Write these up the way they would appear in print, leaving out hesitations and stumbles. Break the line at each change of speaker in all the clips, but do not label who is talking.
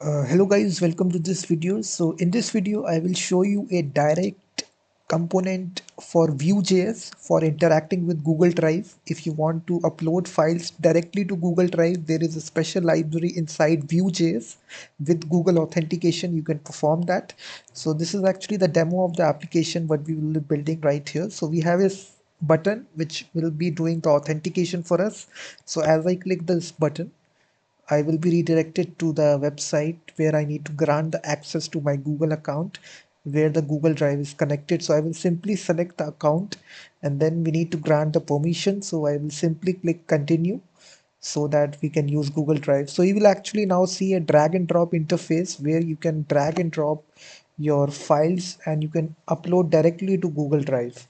Hello guys, welcome to this video. So in this video, I will show you a direct component for Vue.js for interacting with Google Drive. If you want to upload files directly to Google Drive, there is a special library inside Vue.js with Google authentication. You can perform that. So this is actually the demo of the application what we will be building right here. So we have a button which will be doing the authentication for us. So as I click this button, I will be redirected to the website where I need to grant the access to my Google account where the Google Drive is connected. So I will simply select the account and then we need to grant the permission. So I will simply click continue so that we can use Google Drive. So you will actually now see a drag and drop interface where you can drag and drop your files and you can upload directly to Google Drive.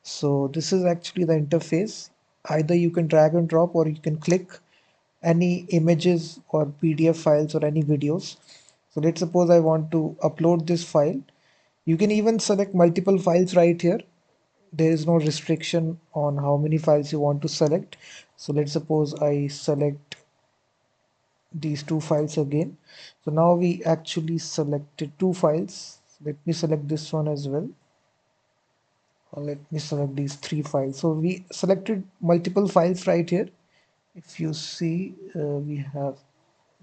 So this is actually the interface. Either you can drag and drop or you can click any images or PDF files or any videos. So let's suppose I want to upload this file. You can even select multiple files right here. There is no restriction on how many files you want to select. So let's suppose I select these two files again. So now we actually selected two files. Let me select this one as well. Or let me select these three files. So we selected multiple files right here. If you see, we have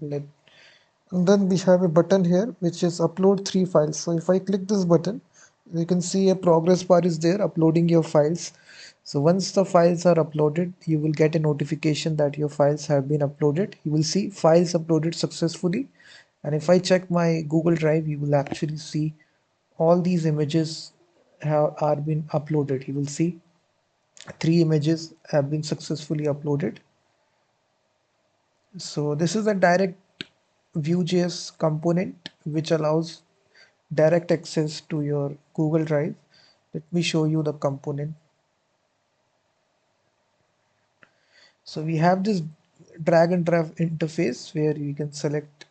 let and then we have a button here which is upload three files. So if I click this button, you can see a progress bar is there uploading your files. So once the files are uploaded, you will get a notification that your files have been uploaded. You will see files uploaded successfully. And if I check my Google Drive, you will actually see all these images are been uploaded. You will see three images have been successfully uploaded. So this is a direct Vue.js component which allows direct access to your Google Drive. Let me show you the component. So we have this drag and drop interface where you can select,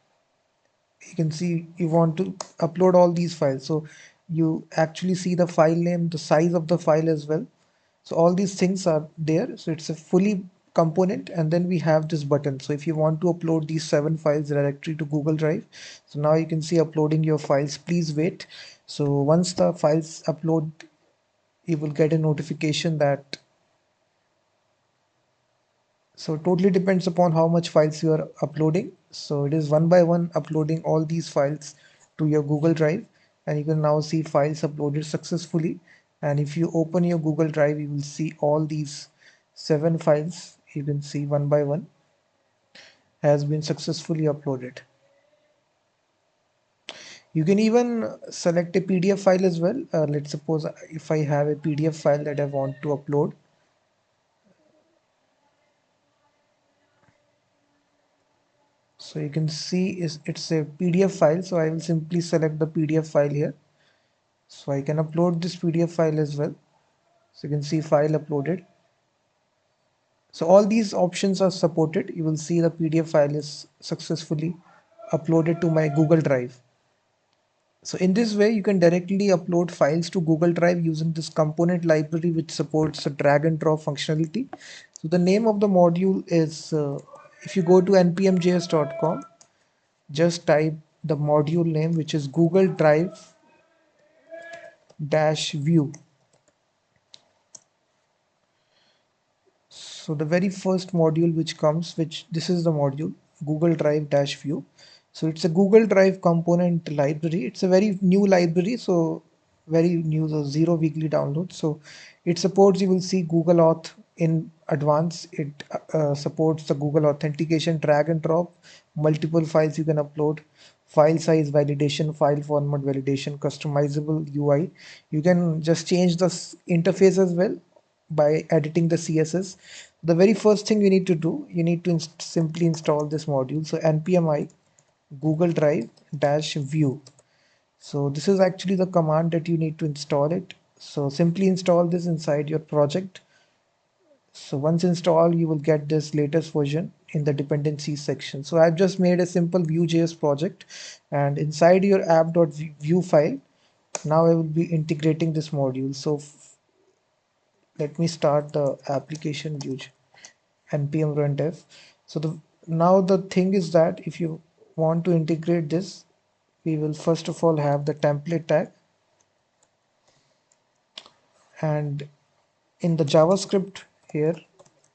you can see you want to upload all these files. So you actually see the file name, the size of the file as well. So all these things are there. So it's a fully component, and then we have this button. So if you want to upload these 7 files directly to Google Drive, so now you can see uploading your files. Please wait. So once the files upload, you will get a notification that, so it totally depends upon how much files you are uploading. So it is one by one uploading all these files to your Google Drive, and you can now see files uploaded successfully. And if you open your Google Drive, you will see all these 7 files. You can see one by one has been successfully uploaded. You can even select a PDF file as well. Let's suppose if I have a PDF file that I want to upload. So you can see it's a PDF file. So I will simply select the PDF file here. So I can upload this PDF file as well. So you can see file uploaded. So all these options are supported. You will see the PDF file is successfully uploaded to my Google Drive. So in this way, you can directly upload files to Google Drive using this component library, which supports a drag and drop functionality. So the name of the module is, if you go to npmjs.com, just type the module name, which is Google Drive dash Vue. So the very first module which comes, which this is the module Google Drive dash Vue. So it's a Google Drive component library. It's a very new library, so very new, so zero weekly download. So it supports, you will see Google Auth in advance. It supports the Google authentication, drag and drop, multiple files you can upload, file size validation, file format validation, customizable UI. You can just change the interface as well by editing the CSS. The very first thing you need to do, you need to simply install this module. So npmi Google Drive dash Vue. So this is actually the command that you need to install it. So simply install this inside your project. So once installed, you will get this latest version in the dependencies section. So I've just made a simple Vue.js project, and inside your app.vue file, now I will be integrating this module. So let me start the application Vue npm run dev. So now the thing is that if you want to integrate this, we will first of all have the template tag, and in the JavaScript here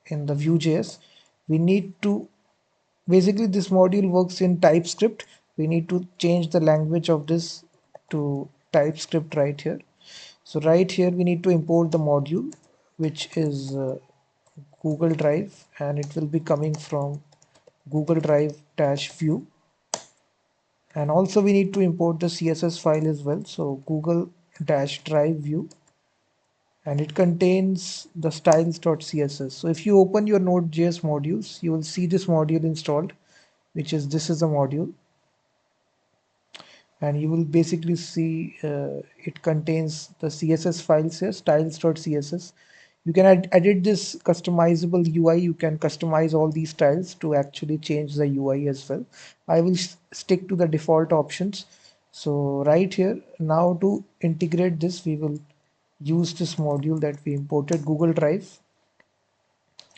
in the Vue.js, we need to basically this module works in TypeScript. We need to change the language of this to TypeScript right here. So right here we need to import the module, which is Google Drive, and it will be coming from Google Drive dash view. And also we need to import the CSS file as well. So Google dash drive view, and it contains the styles.css. So if you open your Node.js modules, you will see this module installed, which is this is a module, and you will basically see it contains the CSS files here, styles.css. You can edit this customizable UI. You can customize all these styles to actually change the UI as well. I will stick to the default options. So right here, now to integrate this, we will use this module that we imported, Google Drive,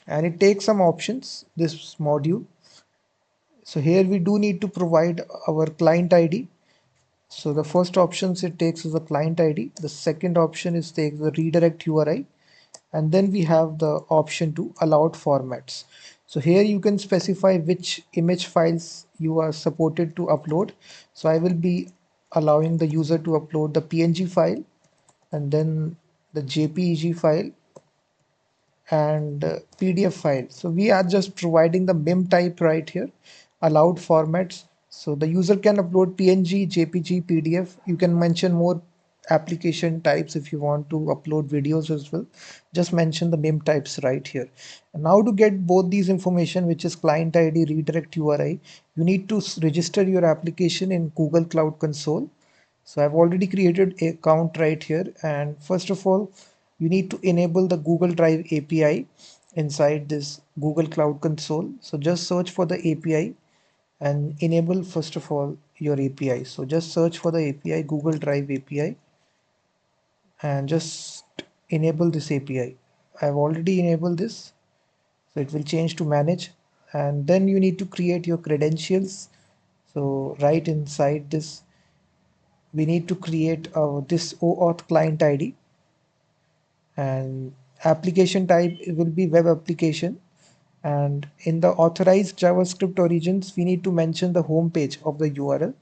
and it takes some options, this module. So here we do need to provide our client ID. So the first options it takes is the client ID. The second option is takes the redirect URI, and then we have the option to allowed formats. So here you can specify which image files you are supported to upload. So I will be allowing the user to upload the PNG file, and then the JPEG file, and PDF file. So we are just providing the mem type right here, allowed formats. So the user can upload PNG, JPG, PDF. You can mention more application types if you want to upload videos as well. Just mention the mem types right here. And now to get both these information, which is client ID, redirect URI, you need to register your application in Google Cloud Console. So I've already created an account right here, and first of all you need to enable the Google Drive API inside this Google Cloud Console. So just search for the API and enable first of all your API. So just search for the API, Google Drive API, and just enable this API. I've already enabled this, so it will change to manage, and then you need to create your credentials. So right inside this we need to create this OAuth client ID, and application type will be web application, and in the authorized JavaScript origins we need to mention the home page of the URL.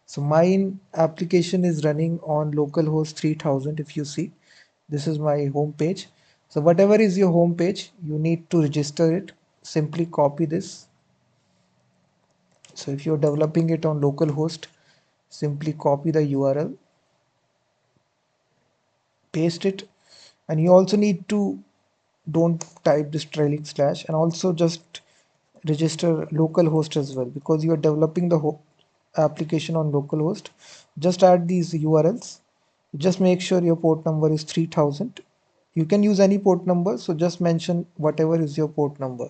So my application is running on localhost 3000. If you see, this is my home page. So whatever is your home page, you need to register it. Simply copy this. So if you're developing it on localhost, simply copy the URL, paste it, and you also need to don't type this trailing slash, and also just register localhost as well, because you are developing the application on localhost. Just add these URLs. Just make sure your port number is 3000. You can use any port number, so just mention whatever is your port number,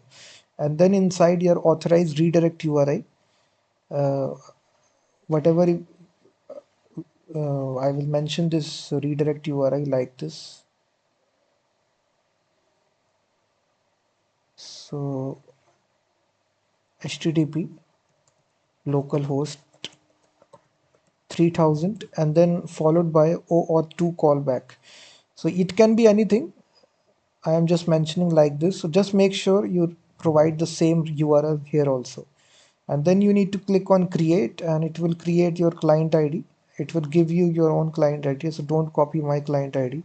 and then inside your authorized redirect URI, uh, whatever I will mention this redirect URI like this. So HTTP localhost 3000, and then followed by OAuth2 callback. So it can be anything. I am just mentioning like this. So just make sure you provide the same URL here also. And then you need to click on create, and it will create your client ID. It will give you your own client ID. So don't copy my client ID.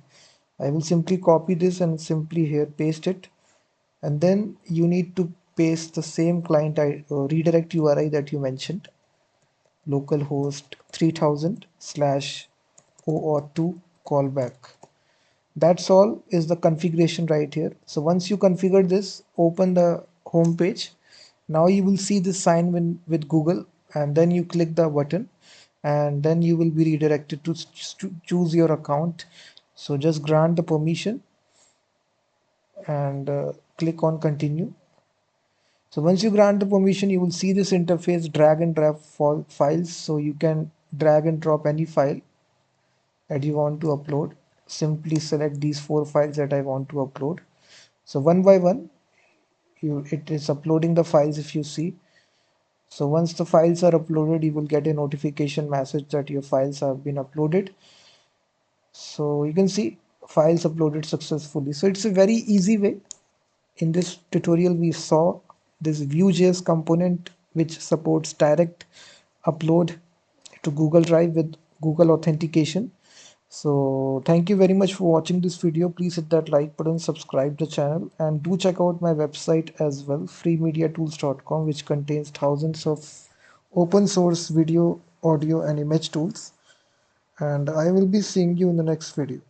I will simply copy this and simply here paste it. And then you need to paste the same client ID, redirect URI that you mentioned, localhost 3000 slash OAuth2 callback. That's all is the configuration right here. So once you configure this, open the home page. Now you will see this sign in with Google, and then you click the button, and then you will be redirected to choose your account. So just grant the permission and click on continue. So once you grant the permission, you will see this interface, drag and drop files. So you can drag and drop any file that you want to upload. Simply select these 4 files that I want to upload. So one by one, it is uploading the files if you see. So once the files are uploaded, you will get a notification message that your files have been uploaded. So you can see files uploaded successfully. So it's a very easy way. In this tutorial, we saw this Vue.js component which supports direct upload to Google Drive with Google authentication. So thank you very much for watching this video. Please hit that like button, subscribe the channel, and do check out my website as well, freemediatools.com, which contains thousands of open source video, audio, and image tools. And I will be seeing you in the next video.